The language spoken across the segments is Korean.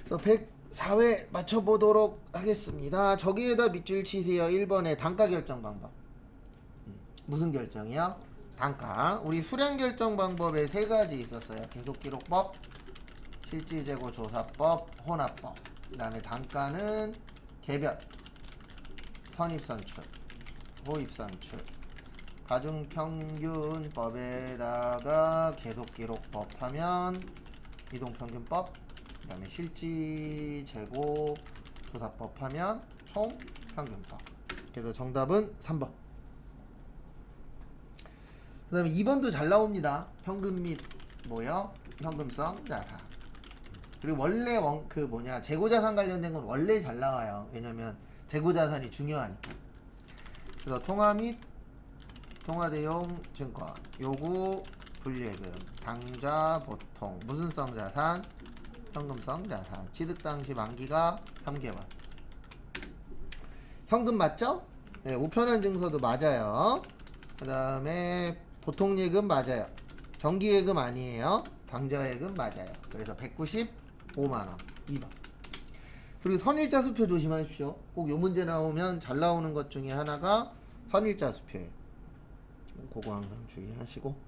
그래서 104회 맞춰보도록 하겠습니다. 저기에다 밑줄 치세요. 1번에 단가 결정 방법. 무슨 결정이요? 단가. 우리 수량 결정 방법에 세 가지 있었어요. 계속기록법, 실질재고 조사법, 혼합법. 그 다음에 단가는 개별, 선입선출, 호입선출, 가중평균법에다가 계속기록법 하면 이동평균법, 그 다음에 실질재고 조사법 하면 총평균법. 그래서 정답은 3번. 그 다음에 2번도 잘 나옵니다. 현금 및 뭐요? 현금성 자산. 그리고 원래 재고자산 관련된 건 원래 잘 나와요. 왜냐면 재고자산이 중요하니까. 그래서 통화 및 통화대용 증권, 요구 불예금, 당좌 보통, 무슨성 자산, 현금성 자산. 취득 당시 만기가 3개월. 현금 맞죠? 네, 우편한 증서도 맞아요. 그 다음에 보통예금 맞아요. 정기예금 아니에요. 당좌예금 맞아요. 그래서 195만원 2번. 그리고 선일자 수표 조심하십시오. 꼭 요 문제 나오면 잘 나오는 것 중에 하나가 선일자 수표예요. 그거 항상 주의하시고.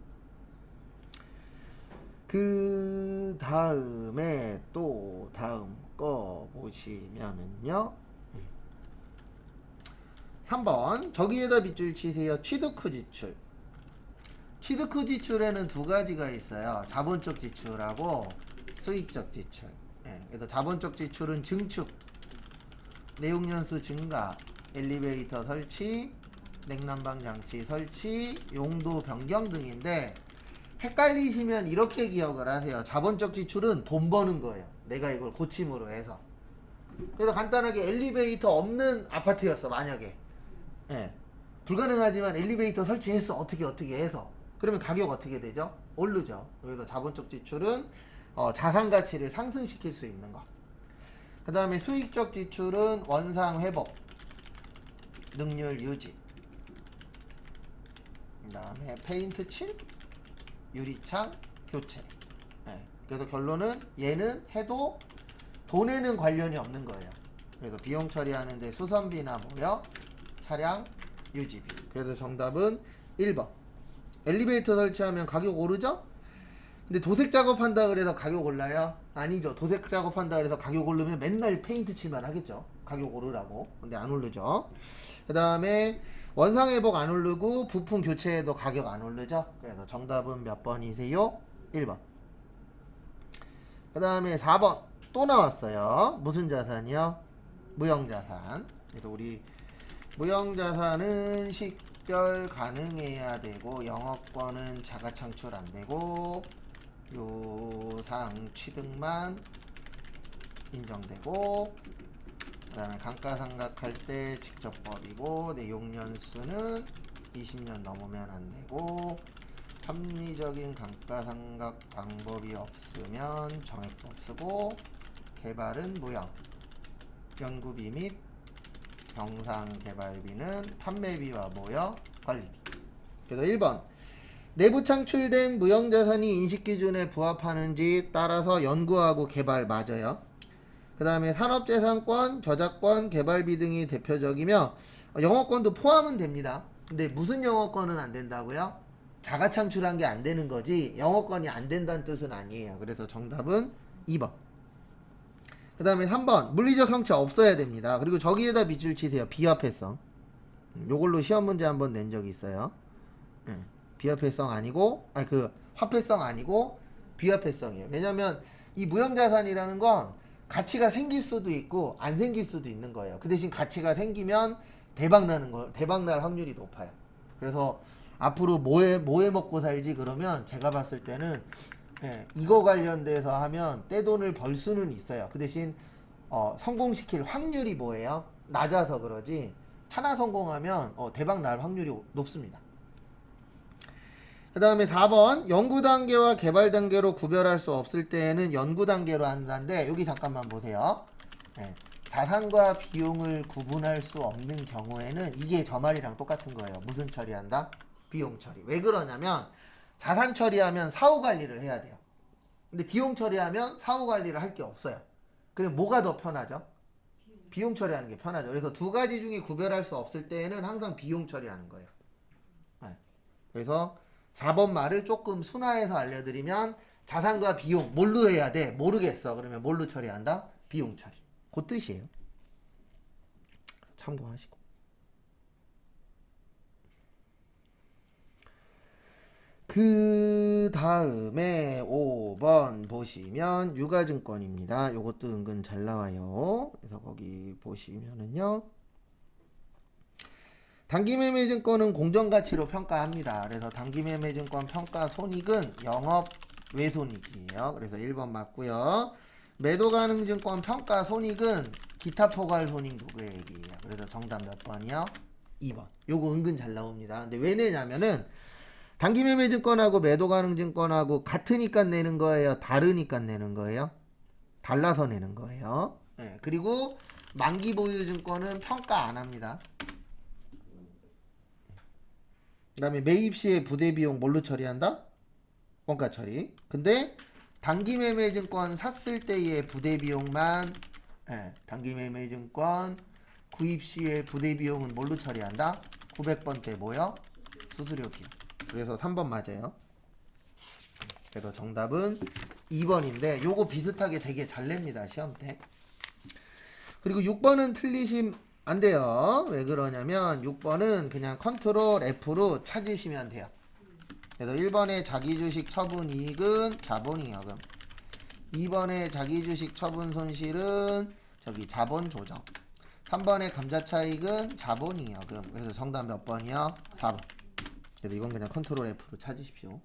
그 다음에 또 다음 거 보시면은요, 3번 저기에다 밑줄 치세요. 취득 후 지출. 취득 후 지출에는 두 가지가 있어요. 자본적 지출하고 수익적 지출. 그래서 자본적 지출은 증축, 내용연수 증가, 엘리베이터 설치, 냉난방 장치 설치, 용도 변경 등인데, 헷갈리시면 이렇게 기억을 하세요. 자본적 지출은 돈 버는 거예요. 내가 이걸 고침으로 해서. 그래서 간단하게 엘리베이터 없는 아파트였어, 만약에. 불가능하지만 엘리베이터 설치했어. 어떻게 해서. 그러면 가격 어떻게 되죠? 오르죠. 그래서 자본적 지출은 자산 가치를 상승시킬 수 있는 거. 그 다음에 수익적 지출은 원상 회복, 능률 유지. 그 다음에 페인트 칠, 유리창 교체. 그래서 결론은 얘는 해도 돈에는 관련이 없는 거예요. 그래서 비용 처리하는데 수선비나 뭐요? 차량 유지비. 그래서 정답은 1번. 엘리베이터 설치하면 가격 오르죠? 근데 도색 작업한다 그래서 가격 올라요? 아니죠. 도색 작업한다 그래서 가격 오르면 맨날 페인트 칠만 하겠죠. 가격 오르라고. 근데 안 오르죠. 그 다음에 원상회복 안 오르고 부품 교체해도 가격 안 오르죠. 그래서 정답은 몇 번이세요? 1번. 그 다음에 4번 또 나왔어요. 무슨 자산이요? 무형자산. 그래서 우리 무형자산은 식별 가능해야 되고, 영업권은 자가 창출 안 되고, 요상 취득만 인정되고, 그 다음에 감가상각할 때 직접법이고, 내용연수는 20년 넘으면 안 되고, 합리적인 감가상각 방법이 없으면 정액법 쓰고, 개발은 무형, 연구비 및 경상개발비는 판매비와 뭐요? 관리비. 그래서 1번 내부 창출된 무형자산이 인식기준에 부합하는지 따라서 연구하고 개발 맞아요. 그 다음에 산업재산권, 저작권, 개발비 등이 대표적이며 영어권도 포함은 됩니다. 근데 무슨 영어권은 안 된다고요? 자가 창출한 게 안 되는 거지 영어권이 안 된다는 뜻은 아니에요. 그래서 정답은 2번. 그 다음에 3번 물리적 형체 없어야 됩니다. 그리고 저기에다 밑줄 치세요. 비화폐성. 요걸로 시험 문제 한번 낸 적이 있어요. 비화폐성 아니고 화폐성 아니고 비화폐성이에요. 왜냐면 이 무형자산이라는 건 가치가 생길 수도 있고 안 생길 수도 있는 거예요. 그 대신 가치가 생기면 대박 날 확률이 높아요. 그래서 앞으로 뭐해 먹고 살지 그러면 제가 봤을 때는 이거 관련돼서 하면 떼돈을 벌 수는 있어요. 그 대신 성공시킬 확률이 뭐예요? 낮아서 그러지 하나 성공하면 대박 날 확률이 높습니다. 그 다음에 4번 연구 단계와 개발 단계로 구별할 수 없을 때에는 연구 단계로 한다는데, 여기 잠깐만 보세요. 자산과 비용을 구분할 수 없는 경우에는 이게 저 말이랑 똑같은 거예요. 무슨 처리한다? 비용 처리. 왜 그러냐면 자산 처리하면 사후 관리를 해야 돼요. 근데 비용 처리하면 사후 관리를 할 게 없어요. 그럼 뭐가 더 편하죠? 비용 처리하는 게 편하죠. 그래서 두 가지 중에 구별할 수 없을 때에는 항상 비용 처리하는 거예요. 네. 그래서 4번 말을 조금 순화해서 알려드리면 자산과 비용 뭘로 해야 돼? 모르겠어. 그러면 뭘로 처리한다? 비용 처리. 그 뜻이에요. 참고하시고. 그 다음에 5번 보시면 유가증권입니다. 요것도 은근 잘 나와요. 그래서 거기 보시면은요. 단기매매증권은 공정가치로 평가합니다. 그래서 단기매매증권 평가 손익은 영업 외손익이에요. 그래서 1번 맞고요. 매도가능증권 평가 손익은 기타 포괄 손익 누구액이에요. 그래서 정답 몇 번이요? 2번. 요거 은근 잘 나옵니다. 근데 왜 내냐면은 단기매매증권하고 매도가능증권하고 같으니까 내는 거예요? 다르니까 내는 거예요? 달라서 내는 거예요. 네, 그리고 만기보유증권은 평가 안 합니다. 그 다음에 매입 시에 부대비용 뭘로 처리한다? 원가 처리. 근데 단기매매증권 샀을 때의 부대비용만 단기매매증권 구입 시에 부대비용은 뭘로 처리한다? 900번 때 뭐요? 수수료 비용. 그래서 3번 맞아요. 그래서 정답은 2번인데 요거 비슷하게 되게 잘 냅니다. 시험 때. 그리고 6번은 틀리시면 안 돼요. 왜 그러냐면 6번은 그냥 컨트롤 F로 찾으시면 돼요. 그래서 1번에 자기주식 처분이익은 자본잉여금, 2번에 자기주식 처분 손실은 저기 자본조정, 3번에 감자차익은 자본잉여금. 그래서 정답 몇 번이요? 4번. 그래서 이건 그냥 컨트롤 F로 찾으십시오.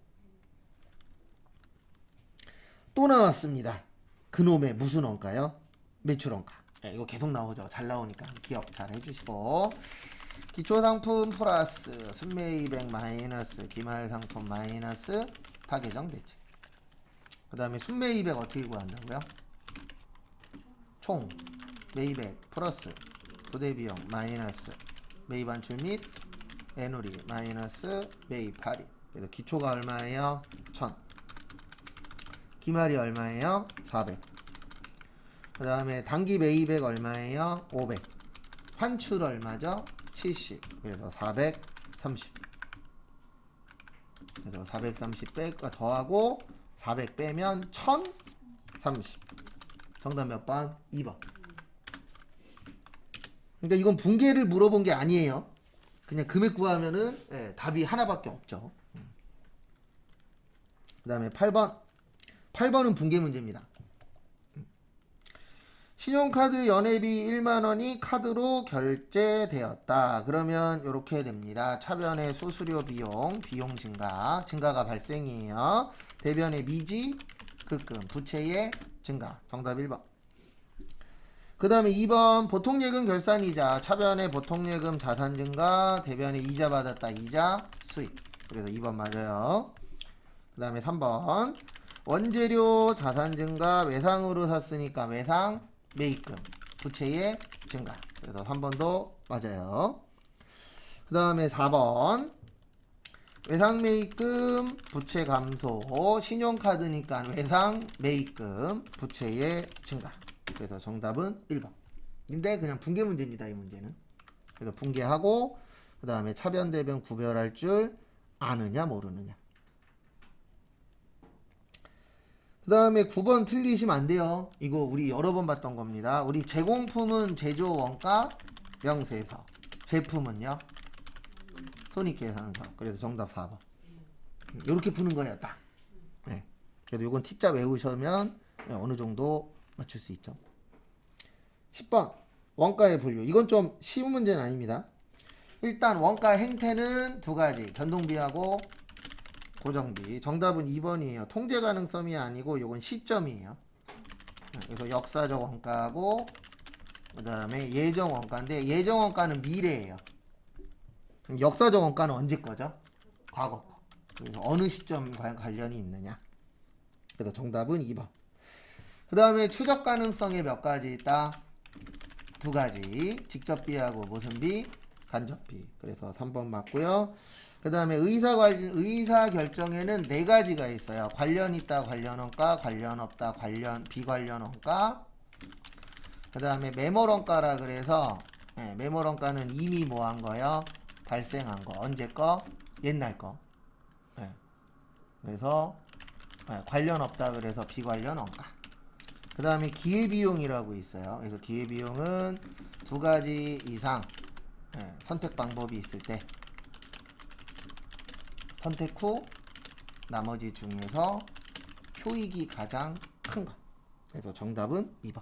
또 나왔습니다. 그놈의 무슨 원가요? 매출 원가. 네, 이거 계속 나오죠. 잘 나오니까 기억 잘 해주시고, 기초상품 플러스 순매입액 마이너스 기말상품 마이너스 파괴정 대책. 그 다음에 순매입액 어떻게 구한다고요? 총 매입액 플러스 부대비용 마이너스 매입한출 및 애누리 마이너스 매입 할인. 그래서 기초가 얼마예요? 1000. 기말이 얼마예요? 400. 그 다음에 단기 매입액 얼마예요? 500. 환출 얼마죠? 70. 그래서 430. 그래서 430 빼고 더하고 400 빼면 1030. 정답 몇 번? 2번. 그러니까 이건 분계를 물어본 게 아니에요. 그냥 금액 구하면은 답이 하나밖에 없죠. 그 다음에 8번. 8번은 분계 문제입니다. 신용카드 연회비 1만원이 카드로 결제되었다. 그러면 이렇게 됩니다. 차변의 수수료 비용, 비용 증가가 발생이에요. 대변의 미지, 급금, 부채의 증가. 정답 1번. 그 다음에 2번 보통예금 결산이자, 차변의 보통예금 자산 증가, 대변의 이자 받았다, 이자 수입. 그래서 2번 맞아요. 그 다음에 3번 원재료 자산 증가, 외상으로 샀으니까 외상 매입금, 부채의 증가. 그래서 3번도 맞아요. 그 다음에 4번 외상 매입금, 부채 감소, 신용카드니까 외상 매입금, 부채의 증가. 그래서 정답은 1번. 근데 그냥 분계 문제입니다. 이 문제는. 그래서 분계하고 그 다음에 차변 대변 구별할 줄 아느냐 모르느냐. 그 다음에 9번 틀리시면 안 돼요. 이거 우리 여러 번 봤던 겁니다. 우리 제공품은 제조 원가 명세서, 제품은요 손익계산서. 그래서 정답 4번. 이렇게 푸는 거예요. 딱. 네. 그래도 이건 T자 외우시면 어느 정도 맞출 수 있죠. 10번 원가의 분류. 이건 좀 쉬운 문제는 아닙니다. 일단 원가 행태는 두 가지, 변동비하고 고정비. 정답은 2번이에요. 통제 가능성이 아니고 이건 시점이에요. 그래서 역사적 원가하고 그 다음에 예정 원가인데, 예정 원가는 미래예요. 역사적 원가는 언제 거죠? 과거 거. 그래서 어느 시점 관련이 있느냐. 그래서 정답은 2번. 그 다음에 추적 가능성에 몇 가지 있다? 두 가지. 직접비하고 무슨 비? 간접비. 그래서 3번 맞고요. 그 다음에 의사 결정에는 네 가지가 있어요. 관련 있다, 관련 없다, 관련 없다, 관련 비관련 원가, 그 다음에 메모런가라 그래서 메모런가는 이미 뭐 한 거요? 발생한 거. 언제 거? 옛날 거. 그래서 관련 없다 그래서 비관련 원가. 그 다음에 기회비용이라고 있어요. 그래서 기회비용은 두 가지 이상 선택 방법이 있을 때 선택 후 나머지 중에서 효익이 가장 큰 것. 그래서 정답은 2번.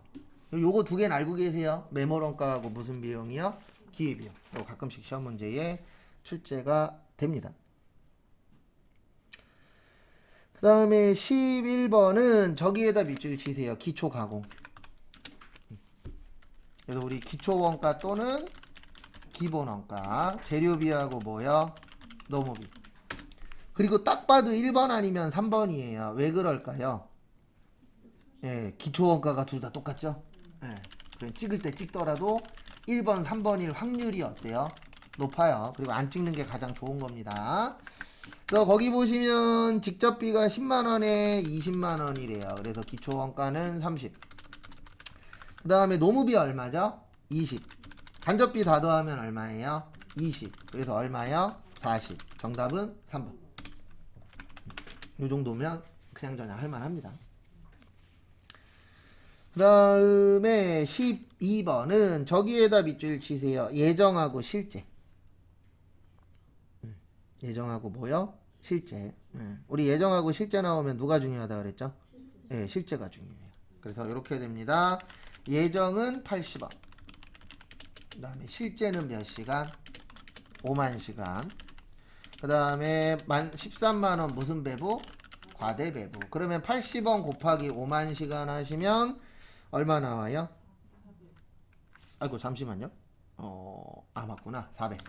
요거 두 개는 알고 계세요. 메모런가하고 무슨 비용이요? 기회비용. 요거 가끔씩 시험 문제에 출제가 됩니다. 그 다음에 11번은 저기에다 밑줄 치세요. 기초 가공. 그래서 우리 기초 원가 또는 기본 원가. 재료비하고 뭐요? 노무비. 그리고 딱 봐도 1번 아니면 3번이에요. 왜 그럴까요? 기초 원가가 둘 다 똑같죠? 그럼 찍을 때 찍더라도 1번, 3번일 확률이 어때요? 높아요. 그리고 안 찍는 게 가장 좋은 겁니다. 그래서 거기 보시면 직접비가 10만원에 20만원이래요. 그래서 기초 원가는 30. 그 다음에 노무비 얼마죠? 20. 간접비 다 더하면 얼마예요? 20. 그래서 얼마요? 40. 정답은 3번. 이 정도면 그냥 저냥 할만합니다. 그 다음에 12번은 저기에다 밑줄 치세요. 예정하고 실제. 예정하고 뭐요? 실제. 우리 예정하고 실제 나오면 누가 중요하다 그랬죠? 실제가 중요해요. 그래서 이렇게 됩니다. 예정은 80원. 그 다음에 실제는 몇 시간? 5만 시간. 그 다음에 13만원 무슨 배부? 과대 배부. 그러면 80원 곱하기 5만 시간 하시면 얼마 나와요? 아이고 잠시만요. 맞구나. 400.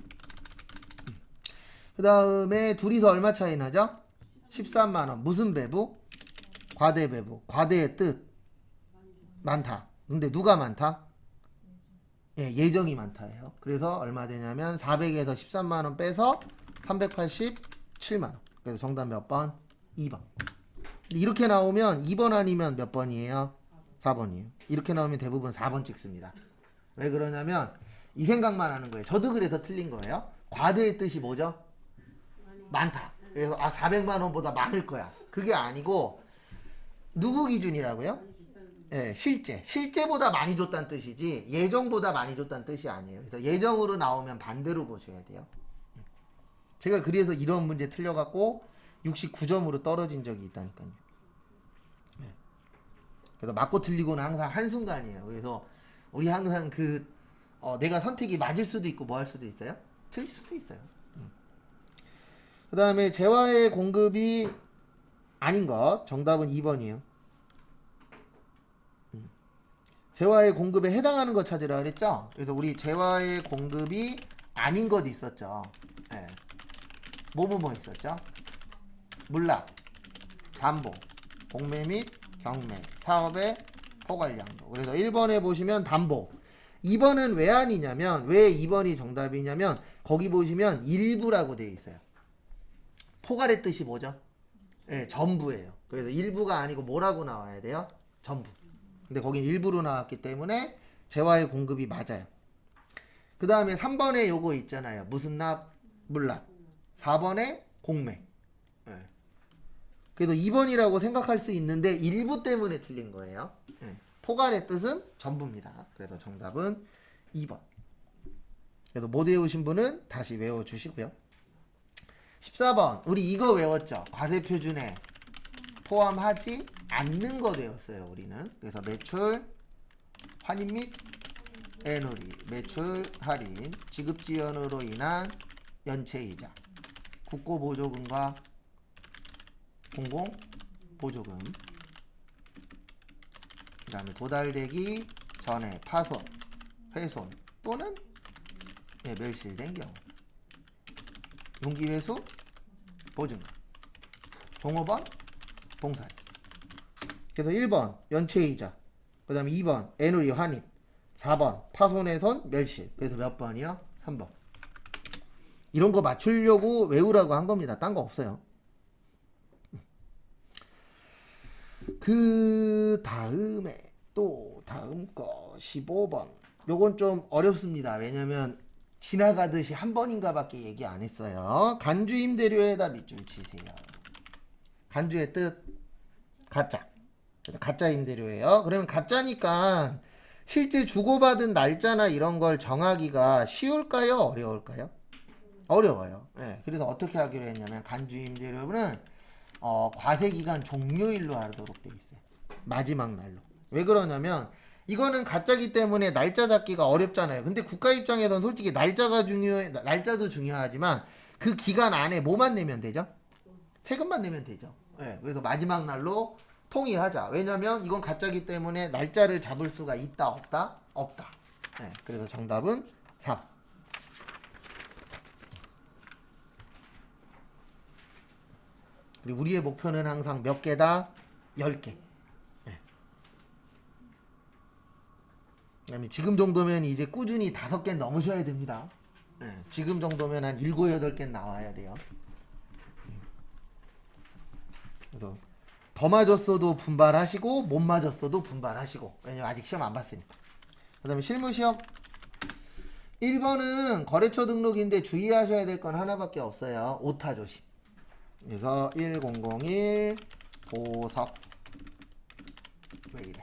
그 다음에 둘이서 얼마 차이 나죠? 13만원. 무슨 배부? 과대 배부. 과대의 뜻 많다. 근데 누가 많다? 예정이 많다예요. 그래서 얼마 되냐면 400에서 13만원 빼서 387만원. 그래서 정답 몇 번? 2번. 이렇게 나오면 2번 아니면 몇 번이에요? 4번이에요. 이렇게 나오면 대부분 4번 찍습니다. 왜 그러냐면 이 생각만 하는 거예요. 저도 그래서 틀린 거예요. 과대의 뜻이 뭐죠? 많다. 그래서 400만원보다 많을 거야. 그게 아니고 누구 기준이라고요? 실제보다 많이 줬다는 뜻이지 예정보다 많이 줬다는 뜻이 아니에요. 그래서 예정으로 나오면 반대로 보셔야 돼요. 제가 그래서 이런 문제 틀려갖고 69점으로 떨어진 적이 있다니까요. 그래서 맞고 틀리고는 항상 한순간이에요. 그래서 우리 항상 내가 선택이 맞을 수도 있고 뭐 할 수도 있어요? 틀릴 수도 있어요. 그 다음에 재화의 공급이 아닌 것. 정답은 2번이에요. 재화의 공급에 해당하는 것 찾으라 그랬죠? 그래서 우리 재화의 공급이 아닌 것 있었죠. 뭐 있었죠? 물납, 담보, 공매 및 경매, 사업의 포괄량도. 그래서 1번에 보시면 담보. 2번은 왜 아니냐면, 왜 2번이 정답이냐면, 거기 보시면 일부라고 되어 있어요. 포괄의 뜻이 뭐죠? 전부예요. 그래서 일부가 아니고 뭐라고 나와야 돼요? 전부. 근데 거긴 일부로 나왔기 때문에 재화의 공급이 맞아요. 그 다음에 3번에 요거 있잖아요. 무슨 납? 물납. 4번에 공매. 그래서 2번이라고 생각할 수 있는데 일부 때문에 틀린 거예요. 포괄의 뜻은 전부입니다. 그래서 정답은 2번. 그래서 못 외우신 분은 다시 외워주시고요. 14번 우리 이거 외웠죠. 과세표준에 포함하지 않는 거 외웠어요. 우리는. 그래서 매출 환입 및 애누리, 매출 할인, 지급지연으로 인한 연체이자, 국고보조금과 공공보조금, 그 다음에 도달되기 전에 파손, 훼손 또는 멸실된 경우, 용기회수, 보증금, 종업원, 봉사료. 그래서 1번 연체이자, 그 다음에 2번 애누리 환입, 4번 파손훼손 멸실. 그래서 몇 번이요? 3번. 이런 거 맞추려고 외우라고 한 겁니다. 딴 거 없어요. 그 다음에 또 다음 거 15번. 요건 좀 어렵습니다. 왜냐면 지나가듯이 한 번인가 밖에 얘기 안 했어요. 간주 임대료에다 밑줄 치세요. 간주의 뜻 가짜. 가짜 임대료예요. 그러면 가짜니까 실제 주고받은 날짜나 이런 걸 정하기가 쉬울까요? 어려울까요? 어려워요. 네, 그래서 어떻게 하기로 했냐면 간주 임대료는 과세기간 종료일로 하도록 돼 있어요. 마지막 날로. 왜 그러냐면 이거는 가짜기 때문에 날짜 잡기가 어렵잖아요. 근데 국가 입장에서는 솔직히 날짜도 중요하지만 그 기간 안에 뭐만 내면 되죠? 세금만 내면 되죠. 네, 그래서 마지막 날로 통일하자. 왜냐면 이건 가짜기 때문에 날짜를 잡을 수가 있다 없다? 없다. 네, 그래서 정답은 4. 그리고 우리의 목표는 항상 몇 개다? 10개. 네. 그다음에 지금 정도면 이제 꾸준히 5개 넘으셔야 됩니다. 네. 지금 정도면 한 7, 8개 나와야 돼요. 그래서 더 맞았어도 분발하시고 못 맞았어도 분발하시고, 왜냐면 아직 시험 안 봤으니까. 그 다음에 실무시험 1번은 거래처 등록인데 주의하셔야 될 건 하나밖에 없어요. 오타 조심. 그래서 1001 보석 왜 이래.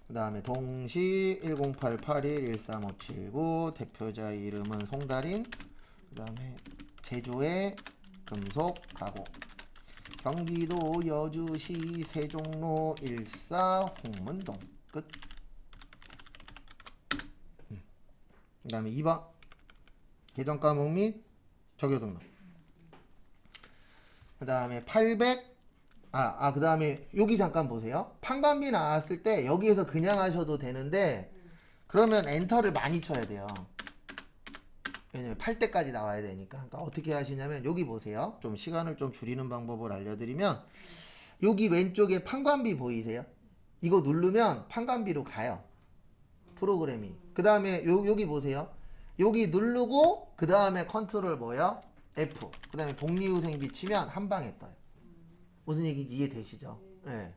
그 다음에 동시 1088113579 대표자 이름은 송달인. 그 다음에 제조의 금속 가공. 경기도 여주시 세종로 14 홍문동 끝. 그 다음에 2번 계정 과목 및 적요 등록. 그 다음에 800 그 다음에 여기 잠깐 보세요. 판관비 나왔을 때 여기에서 그냥 하셔도 되는데 그러면 엔터를 많이 쳐야 돼요. 왜냐면 8대까지 나와야 되니까. 그러니까 어떻게 하시냐면 여기 보세요. 좀 시간을 좀 줄이는 방법을 알려드리면 여기 왼쪽에 판관비 보이세요? 이거 누르면 판관비로 가요. 프로그램이. 그 다음에 여기 보세요. 여기 누르고 그 다음에 컨트롤 뭐요? F. 그 다음에 복리후생비 치면 한 방에 떠요. 무슨 얘기인지 이해되시죠? 네.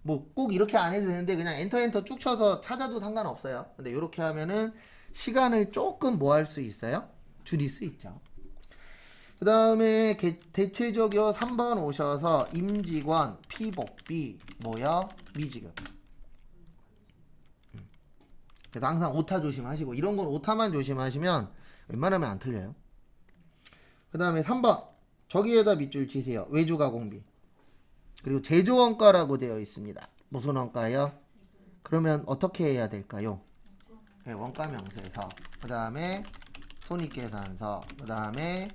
뭐 꼭 이렇게 안 해도 되는데 그냥 엔터 쭉 쳐서 찾아도 상관없어요. 근데 이렇게 하면은 시간을 조금 뭐 할 수 있어요? 줄일 수 있죠. 그 다음에 대체적요 3번 오셔서 임직원, 피복비, 뭐요? 미지급. 그래서 항상 오타 조심하시고 이런 건 오타만 조심하시면 웬만하면 안 틀려요. 그 다음에 3번 저기에다 밑줄 치세요. 외주가공비. 그리고 제조원가라고 되어 있습니다. 무슨 원가요? 그러면 어떻게 해야 될까요? 네, 원가명세서, 그 다음에 손익계산서, 그 다음에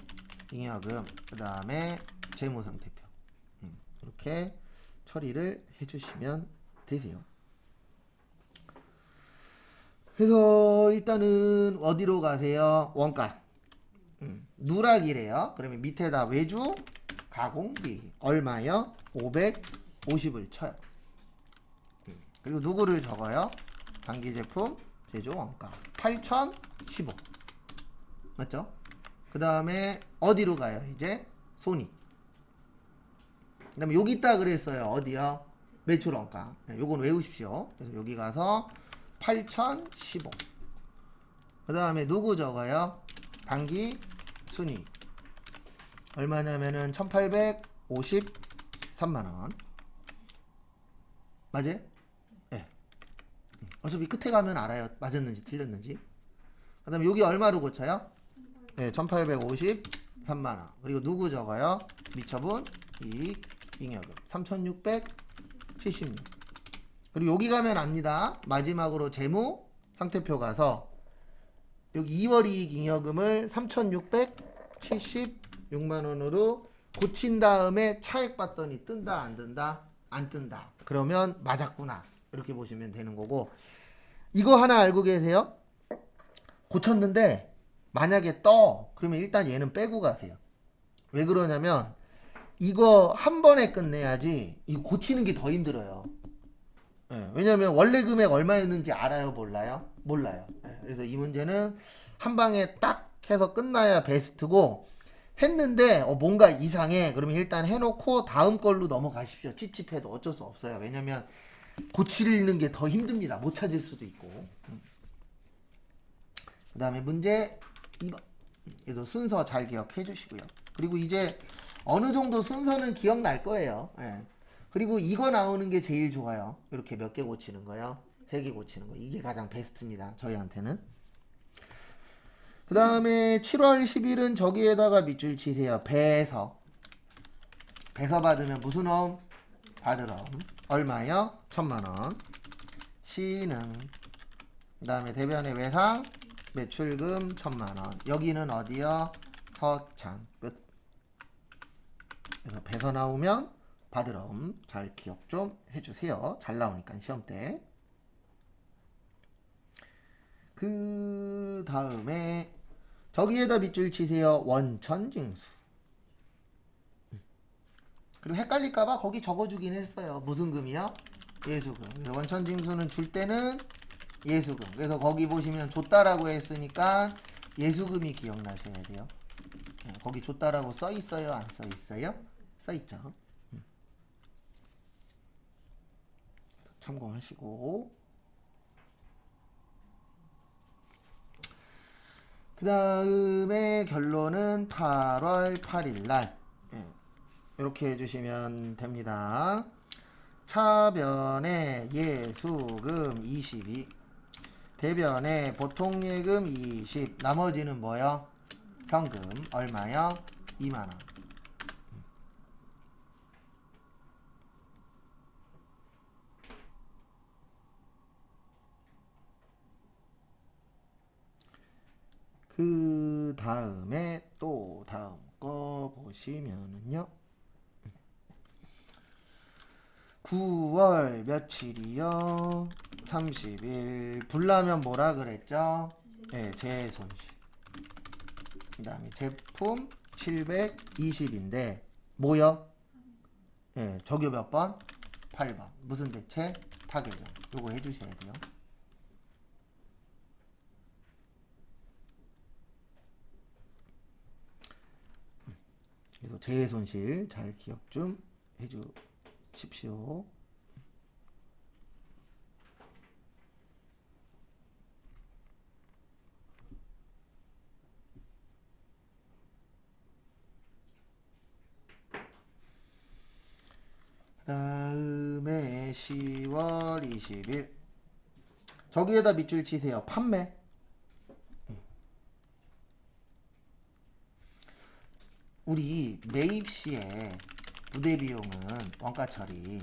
잉여금, 그 다음에 재무상태표. 이렇게 처리를 해주시면 되세요. 그래서 일단은 어디로 가세요? 원가. 누락이래요. 그러면 밑에다 외주 가공비 얼마요? 550을 쳐요. 그리고 누구를 적어요? 단기제품 제조 원가 8015 맞죠? 그 다음에 어디로 가요? 이제 손익. 그 다음에 여기 있다 그랬어요. 어디요? 매출 원가. 요건 외우십시오. 그래서 여기 가서 8015. 그 다음에 누구 적어요? 단기 순익 얼마냐면은 1853만원. 맞아요? 네. 어차피 끝에 가면 알아요. 맞았는지 틀렸는지. 그 다음에 여기 얼마로 고쳐요? 네, 1853만원. 그리고 누구 적어요? 미처분 이익 잉여금 3676. 그리고 여기 가면 압니다. 마지막으로 재무 상태표 가서 여기 2월 이익 잉여금을 3676만원으로 고친 다음에 차액 봤더니 뜬다 안 뜬다? 안 뜬다. 그러면 맞았구나. 이렇게 보시면 되는 거고, 이거 하나 알고 계세요? 고쳤는데 만약에 떠 그러면 일단 얘는 빼고 가세요. 왜 그러냐면 이거 한 번에 끝내야지 이거 고치는 게 더 힘들어요. 네, 왜냐면 원래 금액 얼마였는지 알아요? 몰라요? 몰라요. 네, 그래서 이 문제는 한 방에 딱 해서 끝나야 베스트고, 했는데 뭔가 이상해 그러면 일단 해놓고 다음 걸로 넘어가십시오. 찝찝해도 어쩔 수 없어요. 왜냐면 고치는 게 더 힘듭니다. 못 찾을 수도 있고. 그 다음에 문제 2번. 얘도 순서 잘 기억해 주시고요. 그리고 이제 어느 정도 순서는 기억날 거예요. 예. 그리고 이거 나오는 게 제일 좋아요. 이렇게 몇 개 고치는 거요? 3개 고치는 거. 이게 가장 베스트입니다. 저희한테는. 그 다음에 7월 10일은 저기에다가 밑줄 치세요. 배서. 배서 받으면 무슨 엄? 받으러 엄. 얼마요? 1000만원. 시능. 그 다음에 대변의 외상. 매출금 1000만원. 여기는 어디요? 서창. 끝. 그래서 배서 나오면 받으러 엄. 잘 기억 좀 해주세요. 잘 나오니까 시험 때. 그 다음에 저기에다 밑줄 치세요. 원천징수. 그리고 헷갈릴까봐 거기 적어주긴 했어요. 무슨 금이요? 예수금. 그래서 원천징수는 줄 때는 예수금. 그래서 거기 보시면 줬다라고 했으니까 예수금이 기억나셔야 돼요. 거기 줬다라고 써 있어요? 안 써 있어요? 써 있죠. 참고하시고. 그 다음에 결론은 8월 8일 날. 이렇게 해주시면 됩니다. 차변에 예수금 22, 대변에 보통예금 20, 나머지는 뭐요? 현금 얼마요? 2만원. 그 다음에 또 다음 거 보시면은요. 9월 며칠이요? 30일. 불나면 뭐라 그랬죠? 네, 재손실. 그 다음에 제품 720인데 뭐요? 네, 적요 몇 번? 8번. 무슨 대체? 타개점. 요거 해주셔야 돼요. 그래서 재손실 잘 기억 좀 해주십시오. 다음에 10월 20일 저기에다 밑줄 치세요. 판매. 우리 매입 시에 부대 비용은 원가 처리.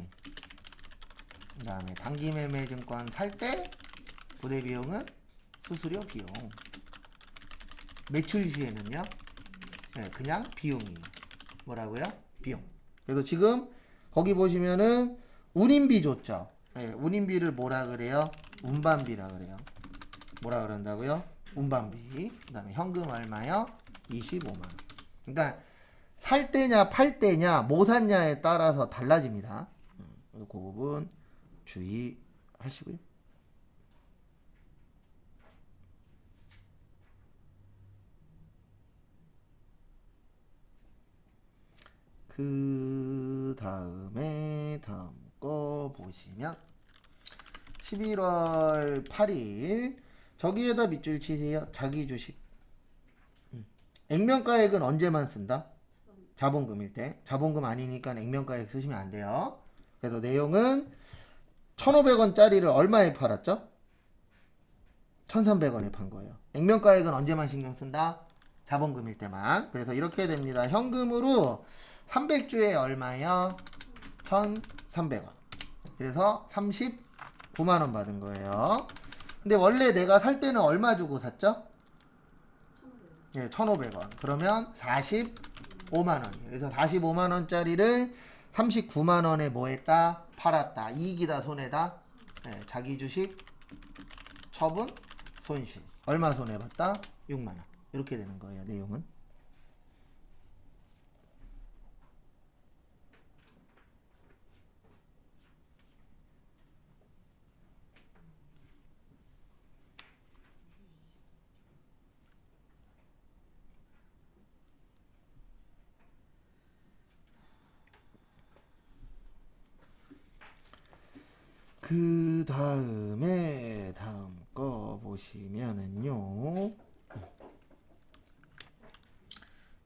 그 다음에 단기 매매 증권 살 때 부대 비용은 수수료 비용. 매출 시에는요, 네, 그냥 비용이에요. 뭐라고요? 비용. 그래서 지금 거기 보시면은 운임비 줬죠. 네, 운임비를 뭐라 그래요? 운반비라 그래요. 뭐라 그런다고요? 운반비. 그 다음에 현금 얼마요? 25만원. 그러니까 살 때냐 팔 때냐 뭐 샀냐에 따라서 달라집니다. 그 부분 주의하시고요. 그 다음에 다음 거 보시면 11월 8일 저기에다 밑줄 치세요. 자기 주식. 액면가액은 언제만 쓴다? 자본금일 때. 자본금 아니니까 액면가액 쓰시면 안 돼요. 그래서 내용은 1,500원짜리를 얼마에 팔았죠? 1,300원에 판 거예요. 액면가액은 언제만 신경 쓴다? 자본금일 때만. 그래서 이렇게 됩니다. 현금으로 300주에 얼마요? 1,300원. 그래서 39만원 받은 거예요. 근데 원래 내가 살 때는 얼마 주고 샀죠? 예, 1,500원. 그러면 45만원이에요. 그래서 45만원짜리를 39만원에 뭐 했다? 팔았다. 이익이다, 손해다? 예, 자기 주식 처분, 손실. 얼마 손해봤다? 6만원. 이렇게 되는 거예요, 내용은. 그 다음에 다음 거 보시면은요.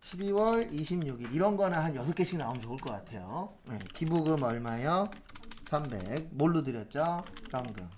12월 26일 이런 거는 한 6개씩 나오면 좋을 것 같아요. 네, 기부금 얼마요? 300. 뭘로 드렸죠? 현금.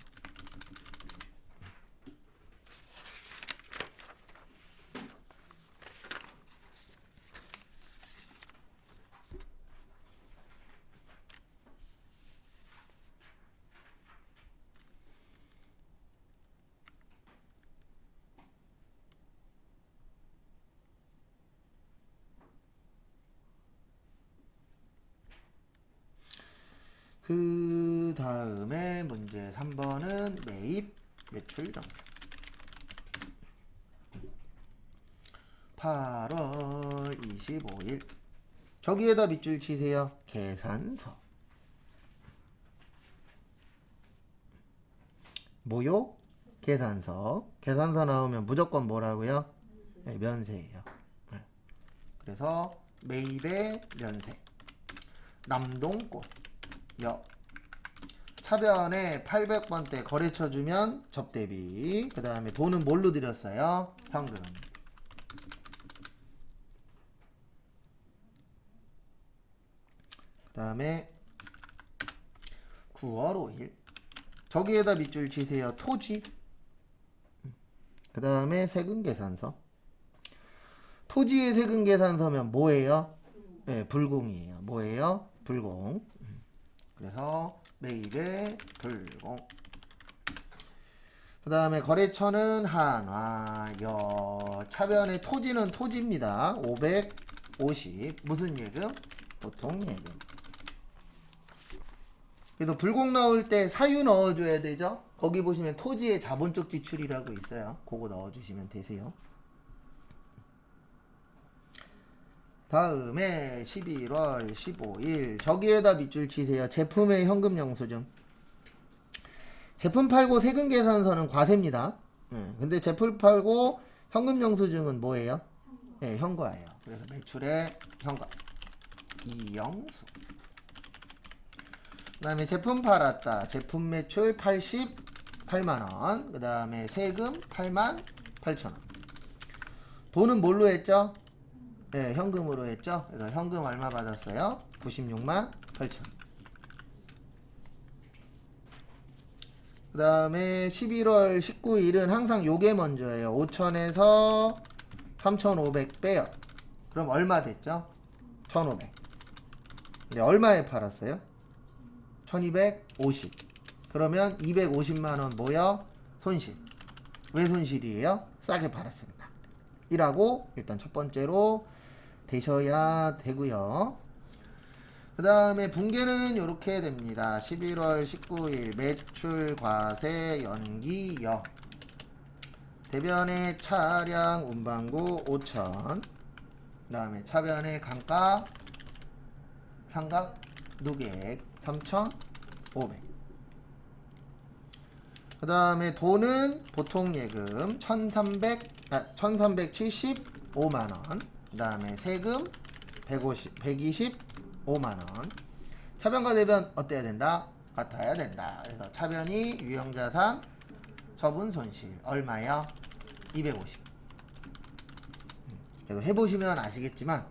그 다음에 문제 3번은 매입 매출 정보. 8월 25일 저기에다 밑줄 치세요. 계산서. 뭐요? 계산서. 계산서 나오면 무조건 뭐라고요? 네, 면세예요. 네. 그래서 매입의 면세. 남동꽃 여 차변에 800번대 거래처 주면 접대비. 그 다음에 돈은 뭘로 드렸어요? 현금. 그 다음에 9월 5일 저기에다 밑줄 치세요. 토지. 그 다음에 세금 계산서. 토지의 세금 계산서면 뭐예요? 네, 불공이에요. 뭐예요? 불공. 그래서 매입의 불공. 그 다음에 거래처는 한화 여 차변의 토지는 토지입니다. 550 무슨 예금? 보통 예금. 그래서 불공 나올 때 사유 넣어줘야 되죠. 거기 보시면 토지의 자본적 지출이라고 있어요. 그거 넣어주시면 되세요. 다음에 11월 15일 저기에다 밑줄 치세요. 제품의 현금 영수증. 제품 팔고 세금 계산서는 과세입니다. 근데 제품 팔고 현금 영수증은 뭐예요? 네, 현과예요. 그래서 매출의 현과 이영수. 그 다음에 제품 팔았다. 제품 매출 88만원. 그 다음에 세금 88,000원. 돈은 뭘로 했죠? 네, 현금으로 했죠. 그래서 현금 얼마 받았어요? 96만 8천. 그 다음에 11월 19일은 항상 요게 먼저예요. 5천에서 3,500 빼요. 그럼 얼마 됐죠? 1,500. 네, 얼마에 팔았어요? 1,250. 그러면 250만원 뭐요? 손실. 왜 손실이에요? 싸게 팔았습니다. 이라고 일단 첫 번째로 되셔야 되고요. 그 다음에 분계는 이렇게 됩니다. 11월 19일 매출 과세 연기여. 대변의 차량 운반구 5천. 그 다음에 차변의 강가 상가 누객 3,500. 그 다음에 돈은 보통 예금 1,375만원. 그 다음에 세금 125만원. 차변과 대변 어때야 된다? 같아야 된다. 그래서 차변이 유형자산 처분 손실 얼마요? 250. 그래서 해보시면 아시겠지만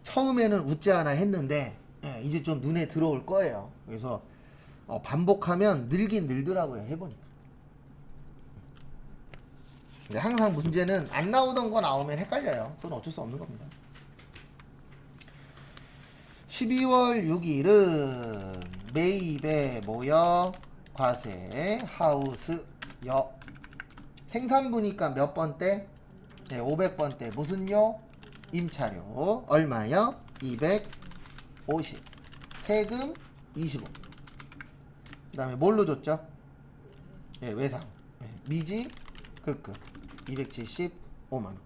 처음에는 웃지 않아 했는데 이제 좀 눈에 들어올 거예요. 그래서 반복하면 늘긴 늘더라고요. 해보니까. 근데 항상 문제는 안 나오던 거 나오면 헷갈려요. 그건 어쩔 수 없는 겁니다. 12월 6일은 매입에 뭐여? 과세 하우스 여. 생산부니까 몇 번대? 네, 500번대. 무슨요? 임차료 얼마요? 250. 세금 25. 그 다음에 뭘로 줬죠? 네, 외상. 네, 미지 급급 275만원.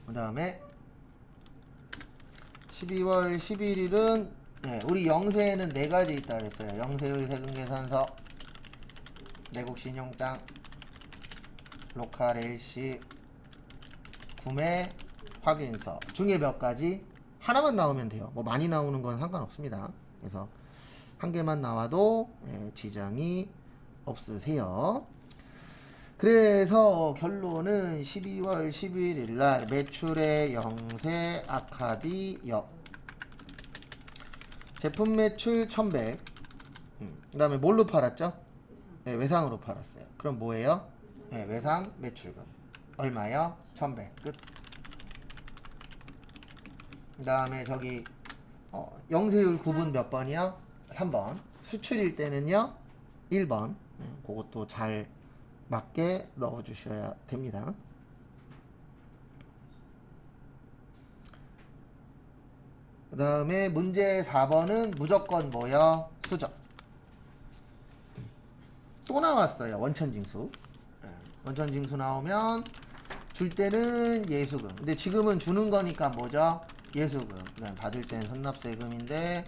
그 다음에 12월 11일은 우리 영세에는 4가지 있다 그랬어요. 영세율 세금계산서, 내국신용장, 로컬 LC, 구매 확인서 중에 몇 가지? 하나만 나오면 돼요. 뭐 많이 나오는 건 상관없습니다. 그래서 한 개만 나와도 지장이 없으세요. 그래서 결론은 12월 11일 날 매출의 영세 아카디역 제품 매출 1100. 그 다음에 뭘로 팔았죠? 네, 외상으로 팔았어요. 그럼 뭐예요? 네, 외상 매출금 얼마요? 1100. 끝. 그 다음에 저기 영세율 구분 몇 번이요? 3번. 수출일 때는요? 1번. 그것도 잘 맞게 넣어주셔야 됩니다. 그 다음에 문제 4번은 무조건 뭐요? 수정. 또 나왔어요. 원천징수. 원천징수 나오면 줄 때는 예수금. 근데 지금은 주는 거니까 뭐죠? 예수금. 그다음 받을 때는 선납세금인데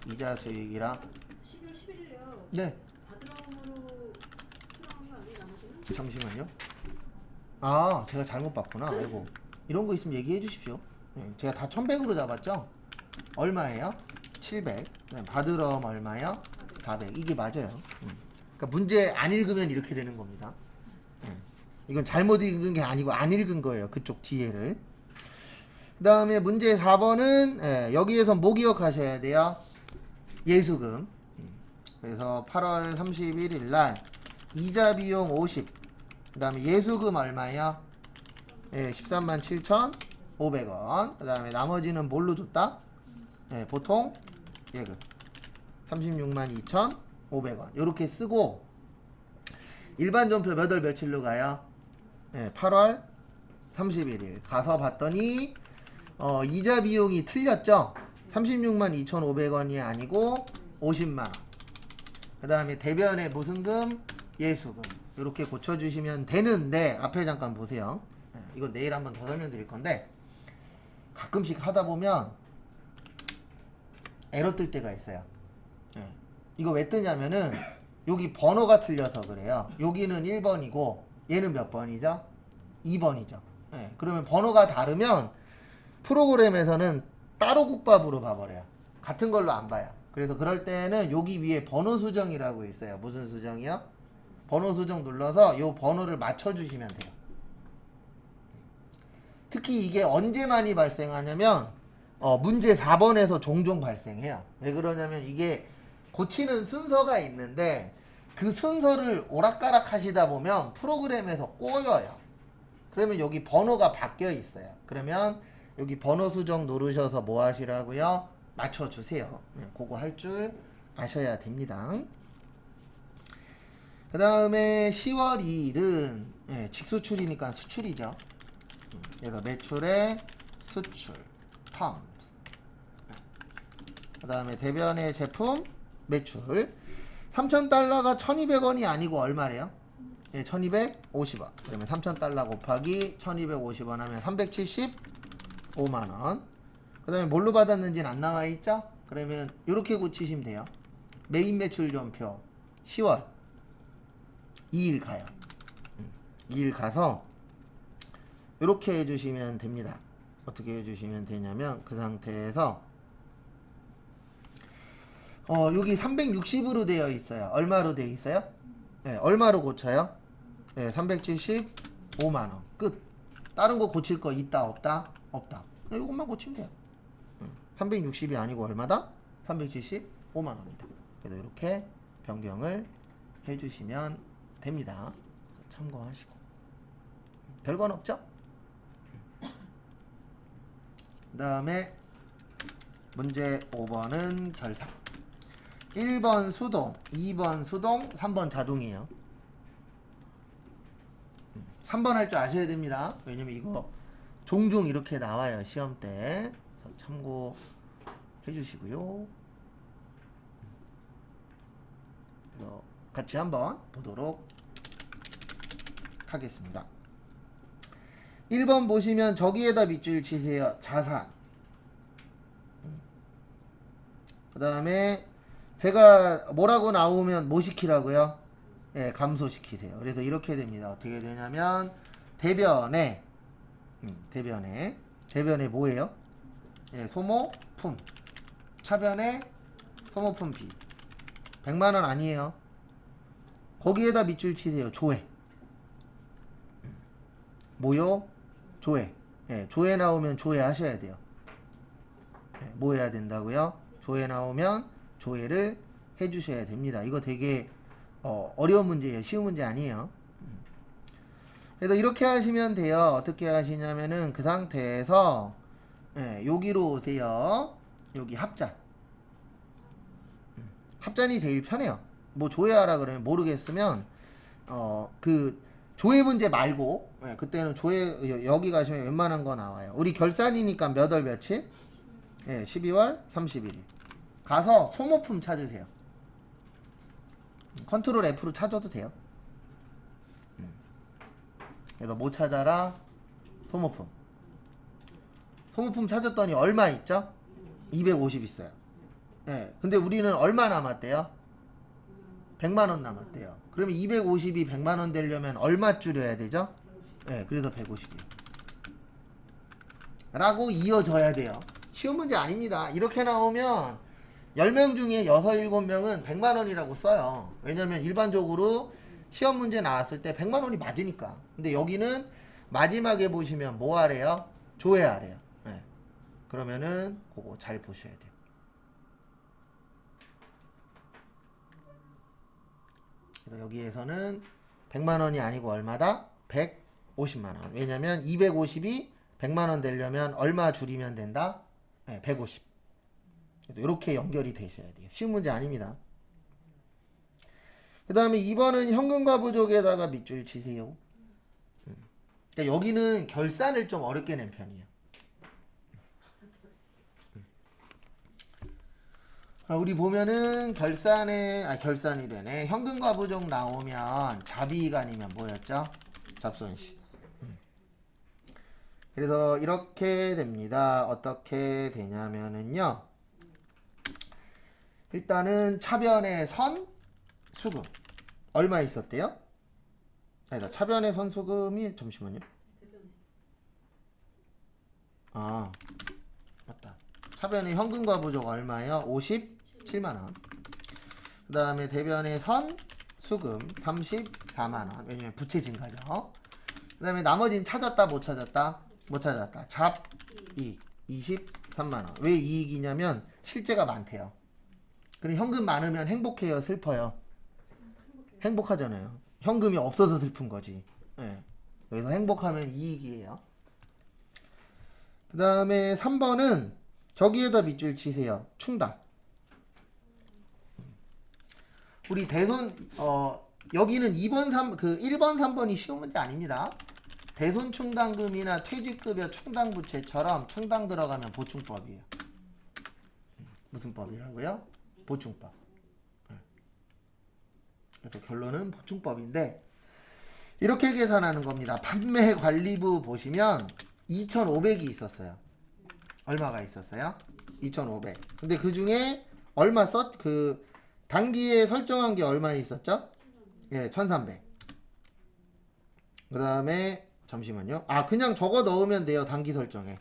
이자 수익이랑 12월 11일이요. 네. 바드럼으로 수령한 거 아니에요? 나머지는? 잠시만요. 아, 제가 잘못 봤구나. 아이고. 이런 거 있으면 얘기해 주십시오. 네, 제가 다 1100으로 잡았죠? 얼마예요? 700. 바드럼 얼마요? 400. 이게 맞아요. 그러니까 문제 안 읽으면 이렇게 되는 겁니다. 이건 잘못 읽은 게 아니고 안 읽은 거예요. 그쪽 뒤에를. 그 다음에 문제 4번은 여기에서 뭐 기억하셔야 돼요? 예수금. 그래서 8월 31일 날 이자 비용 50. 그 다음에 예수금 얼마요? 13만 7,500원. 그 다음에 나머지는 뭘로 줬다? 보통 예금 36만 2,500원. 요렇게 쓰고 일반 존표 몇 월 며칠로 가요? 8월 31일 가서 봤더니 이자 비용이 틀렸죠? 36만 2,500원이 아니고 50만원. 그 다음에 대변에 무슨 금? 예수금. 이렇게 고쳐주시면 되는데 앞에 잠깐 보세요. 이건 내일 한번 더 설명드릴 건데 가끔씩 하다 보면 에러 뜰 때가 있어요. 이거 왜 뜨냐면은 여기 번호가 틀려서 그래요. 여기는 1번이고 얘는 몇 번이죠? 2번이죠. 그러면 번호가 다르면 프로그램에서는 따로 국밥으로 봐버려요. 같은 걸로 안 봐요. 그래서 그럴 때는 여기 위에 번호 수정이라고 있어요. 무슨 수정이요? 번호 수정 눌러서 이 번호를 맞춰주시면 돼요. 특히 이게 언제 많이 발생하냐면 문제 4번에서 종종 발생해요. 왜 그러냐면 이게 고치는 순서가 있는데 그 순서를 오락가락 하시다 보면 프로그램에서 꼬여요. 그러면 여기 번호가 바뀌어 있어요. 그러면 여기 번호 수정 누르셔서 뭐 하시라고요? 맞춰주세요. 그거 할 줄 아셔야 됩니다. 그 다음에 10월 2일은 직수출이니까 수출이죠. 그래서 매출의 수출 terms. 그 다음에 대변의 제품 매출 3,000달러가 1,200원이 아니고 얼마래요? 1,250원. 그러면 3,000달러 곱하기 1,250원 하면 375만원. 그 다음에 뭘로 받았는지는 안 나와 있죠? 그러면 이렇게 고치시면 돼요. 메인 매출 전표 10월 2일 가요. 2일 가서 이렇게 해주시면 됩니다. 어떻게 해주시면 되냐면 그 상태에서 여기 360으로 되어 있어요. 얼마로 되어 있어요? 얼마로 고쳐요? 375만원. 끝. 다른 거 고칠 거 있다 없다? 없다. 이것만 고치면 돼요. 360이 아니고 얼마다? 375만원입니다. 그래서 이렇게 변경을 해주시면 됩니다. 참고하시고. 별건 없죠? 그 다음에 문제 5번은 결상. 1번 수동, 2번 수동, 3번 자동이에요. 3번 할 줄 아셔야 됩니다. 왜냐면 이거 종종 이렇게 나와요. 시험 때. 그래서 참고해 주시고요. 그래서 같이 한번 보도록 하겠습니다. 1번 보시면 저기에다 밑줄 치세요. 자산. 그 다음에 제가 뭐라고 나오면 뭐 시키라고요? 감소시키세요. 그래서 이렇게 됩니다. 어떻게 되냐면 대변에 뭐예요? 예, 소모품. 차변에 소모품비. 100만 원 아니에요. 거기에다 밑줄 치세요. 조회. 뭐요? 조회. 예, 조회 나오면 조회 하셔야 돼요. 예, 뭐 해야 된다고요? 조회 나오면 조회를 해주셔야 됩니다. 이거 되게 어려운 문제예요. 쉬운 문제 아니에요. 그래서 이렇게 하시면 돼요. 어떻게 하시냐면은 그 상태에서 예, 여기로 오세요. 여기 합잔. 합잔이 제일 편해요. 뭐 조회하라 그러면 모르겠으면 그 조회 문제 말고 예, 그때는 조회 여기 가시면 웬만한 거 나와요. 우리 결산이니까 몇 월 며칠? 예, 12월 31일. 가서 소모품 찾으세요. 컨트롤 F로 찾아도 돼요. 그래서 뭐 찾아라? 소모품. 소모품 찾았더니 얼마 있죠? 250 있어요. 예. 근데 우리는 얼마 남았대요? 100만 원 남았대요. 그러면 250이 100만 원 되려면 얼마 줄여야 되죠? 예. 그래서 150이요. 라고 이어져야 돼요. 쉬운 문제 아닙니다. 이렇게 나오면 10명 중에 6, 7명은 100만 원이라고 써요. 왜냐면 일반적으로 시험 문제 나왔을 때 100만 원이 맞으니까. 근데 여기는 마지막에 보시면 뭐 하래요? 조회하래요. 네. 그러면은 그거 잘 보셔야 돼요. 그래서 여기에서는 100만 원이 아니고 얼마다? 150만 원. 왜냐면 250이 100만 원 되려면 얼마 줄이면 된다? 네, 150. 이렇게 연결이 되셔야 돼요. 쉬운 문제 아닙니다. 그 다음에 2번은 현금과 부족에다가 밑줄 치세요. 그러니까 여기는 결산을 좀 어렵게 낸 편이에요. 우리 보면은 결산이 되네. 현금과 부족 나오면 자비이간이면 뭐였죠? 잡손시. 그래서 이렇게 됩니다. 어떻게 되냐면은요. 일단은 차변의 선 수금 얼마 있었대요? 아니다. 차변의 선 수금이 잠시만요. 아 맞다. 차변의 현금과 부족 얼마예요? 57만 원. 그 다음에 대변의 선 수금 34만 원. 왜냐면 부채 증가죠. 그 다음에 나머지는 찾았다 못 찾았다? 못 찾았다. 잡이익 23만 원. 왜 이익이냐면 실제가 많대요. 그럼 현금 많으면 행복해요, 슬퍼요? 행복하잖아요. 현금이 없어서 슬픈 거지. 네. 그래서 행복하면 이익이에요. 그 다음에 3번은 저기에다 밑줄 치세요. 충당. 우리 대손 여기는 1번 3번이 쉬운 문제 아닙니다. 대손 충당금이나 퇴직급여 충당부채처럼 충당 들어가면 보충법이에요. 무슨 법이라고요? 보충법. 그래서 결론은 보충법인데 이렇게 계산하는 겁니다. 판매관리부 보시면 2,500이 있었어요. 얼마가 있었어요? 2,500. 근데 그 중에 얼마 단기에 설정한 게 얼마 있었죠? 예, 1,300. 그 다음에 잠시만요. 그냥 적어 넣으면 돼요. 단기 설정에.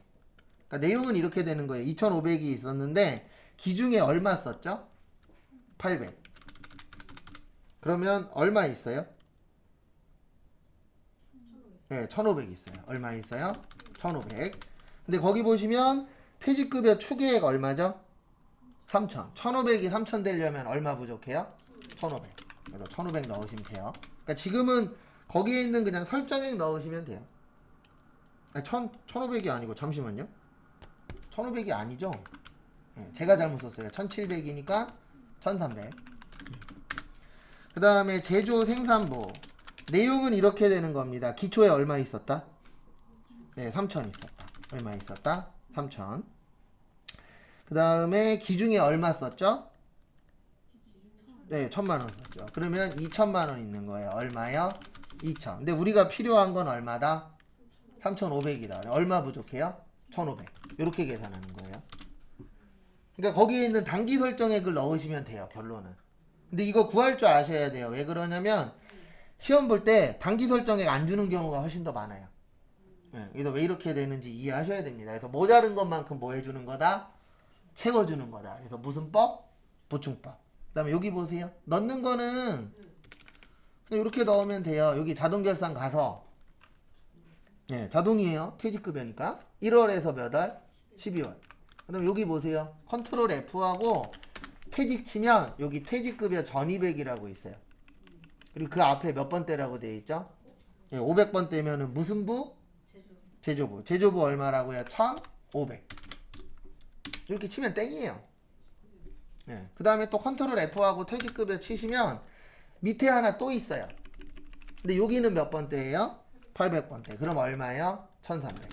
그러니까 내용은 이렇게 되는 거예요. 2,500이 있었는데 기중에 얼마 썼죠? 800. 그러면 얼마 있어요? 네, 1,500 있어요. 얼마 있어요? 1,500. 근데 거기 보시면 퇴직급여 추계액 얼마죠? 3,000. 1,500이 3,000 되려면 얼마 부족해요? 1,500. 그래서 1,500 넣으시면 돼요. 그러니까 지금은 거기에 있는 그냥 설정액 넣으시면 돼요. 1,500이 아니고 잠시만요. 1,500이 아니죠? 네, 제가 잘못 썼어요. 1,700이니까 1,300. 그 다음에 제조 생산부 내용은 이렇게 되는 겁니다. 기초에 얼마 있었다? 네, 3,000 있었다. 얼마 있었다? 3,000. 그 다음에 기중에 얼마 썼죠? 네, 1,000만 원 썼죠. 그러면 2,000만 원 있는 거예요. 얼마요? 2,000. 근데 우리가 필요한 건 얼마다? 3,500이다. 얼마 부족해요? 1,500. 이렇게 계산하는 거예요. 그러니까 거기에 있는 단기 설정액을 넣으시면 돼요. 결론은. 근데 이거 구할 줄 아셔야 돼요. 왜 그러냐면 시험 볼 때 단기 설정액 안 주는 경우가 훨씬 더 많아요. 그래서 왜 이렇게 되는지 이해하셔야 됩니다. 그래서 모자른 것만큼 뭐 해주는 거다? 채워주는 거다. 그래서 무슨 법? 보충법. 그 다음에 여기 보세요. 넣는 거는 그냥 이렇게 넣으면 돼요. 여기 자동결산 가서 자동이에요. 퇴직급여니까 1월에서 몇 월? 12월. 그 다음에 여기 보세요. 컨트롤 F하고 퇴직 치면 여기 퇴직급여 전입액이라고 있어요. 그리고 그 앞에 몇 번대라고 되어 있죠? 500번대면은 무슨 부? 제조부. 제조부 얼마라고요? 1,500. 이렇게 치면 땡이에요. 그 다음에 또 컨트롤 F하고 퇴직급여 치시면 밑에 하나 또 있어요. 근데 여기는 몇 번대예요? 800번대. 그럼 얼마예요? 1,300.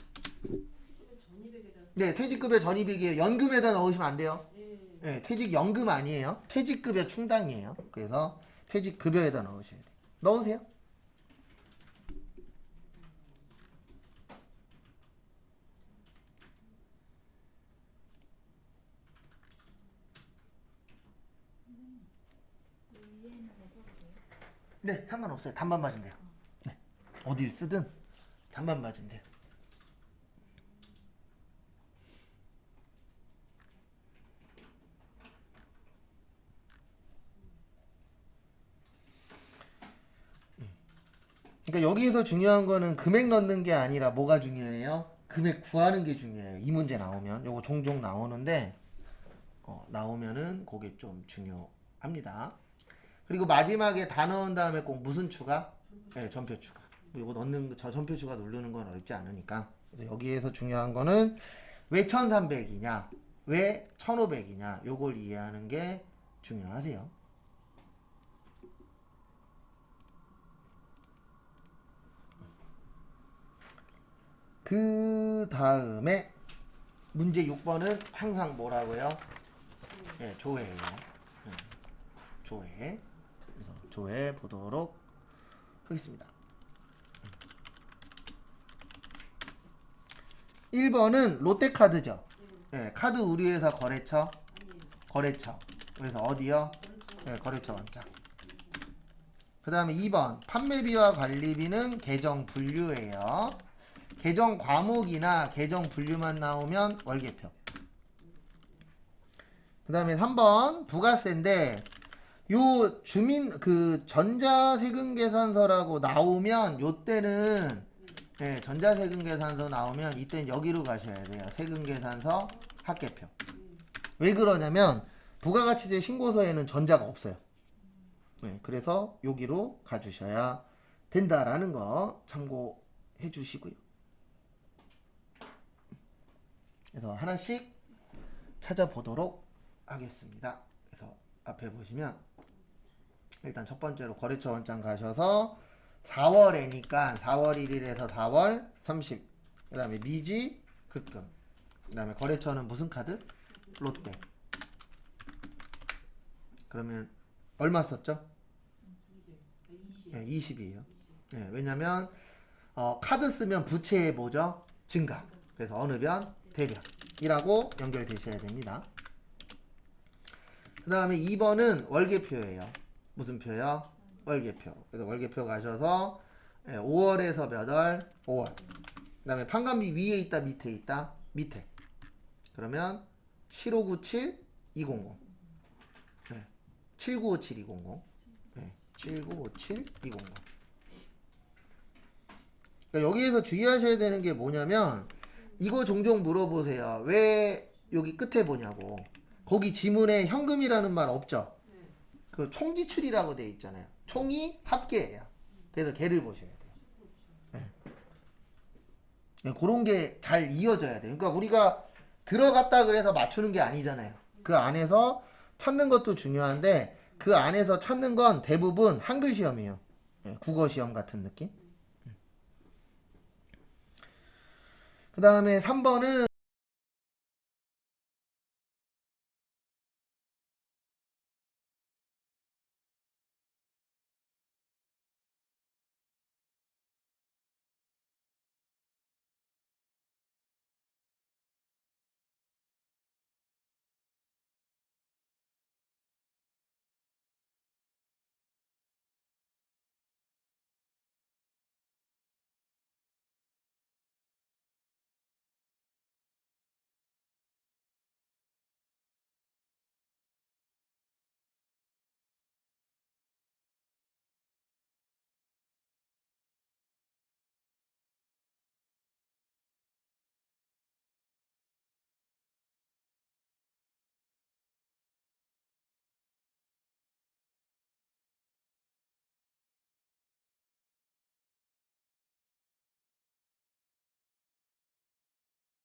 네, 퇴직급여 전입액이에요. 연금에다 넣으시면 안 돼요. 네, 퇴직연금 아니에요. 퇴직급여 충당이에요. 그래서 퇴직급여에다 넣으셔야 돼요. 넣으세요. 네, 상관없어요. 단반 맞으면 돼요. 네, 어딜 쓰든 단반 맞으면 돼요. 그러니까 여기에서 중요한 거는 금액 넣는 게 아니라 뭐가 중요해요? 금액 구하는 게 중요해요. 이 문제 나오면 요거 종종 나오는데 나오면은 그게 좀 중요합니다. 그리고 마지막에 다 넣은 다음에 꼭 무슨 추가? 네, 전표 추가. 이거 넣는 저 전표 추가 누르는 건 어렵지 않으니까. 그래서 여기에서 중요한 거는 왜 1,300이냐, 왜 1,500이냐, 요걸 이해하는 게 중요하세요. 그 다음에 문제 6번은 항상 뭐라고요? 조회예요. 조회. 그래서 조회 보도록 하겠습니다. 1번은 롯데카드죠. 카드 우리회사 거래처. 거래처. 그래서 어디요? 거래처 원장. 그 다음에 2번 판매비와 관리비는 계정 분류예요. 계정 과목이나 계정 분류만 나오면 월계표. 그 다음에 3번 부가세인데 요 주민 그 전자세금계산서라고 나오면 요때는 전자세금계산서 나오면 이때는 여기로 가셔야 돼요. 세금계산서 합계표. 왜 그러냐면 부가가치세 신고서에는 전자가 없어요. 그래서 여기로 가주셔야 된다라는 거 참고해 주시고요. 그래서 하나씩 찾아보도록 하겠습니다. 그래서 앞에 보시면 일단 첫 번째로 거래처 원장 가셔서 4월에니까 4월 1일에서 4월 30. 그 다음에 미지 급금. 그 다음에 거래처는 무슨 카드? 롯데. 그러면 얼마 썼죠? 20이에요. 왜냐면 카드 쓰면 부채의 뭐죠? 증가. 그래서 어느 변? 대변이라고 연결되셔야 됩니다. 그 다음에 2번은 월계표예요. 무슨 표요? 월계표. 그래서 월계표 가셔서 5월에서 몇 월? 5월. 그 다음에 판관비 위에 있다 밑에 있다? 밑에. 그러면 7597 200. 7957 200. 7957 200. 그러니까 여기에서 주의하셔야 되는 게 뭐냐면 이거 종종 물어보세요. 왜 여기 끝에 보냐고. 거기 지문에 현금이라는 말 없죠? 그 총지출이라고 돼 있잖아요. 총이 합계예요. 그래서 걔를 보셔야 돼요. 그런 게 잘 이어져야 돼요. 그러니까 우리가 들어갔다 그래서 맞추는 게 아니잖아요. 그 안에서 찾는 것도 중요한데 그 안에서 찾는 건 대부분 한글 시험이에요. 국어 시험 같은 느낌. 그 다음에 3번은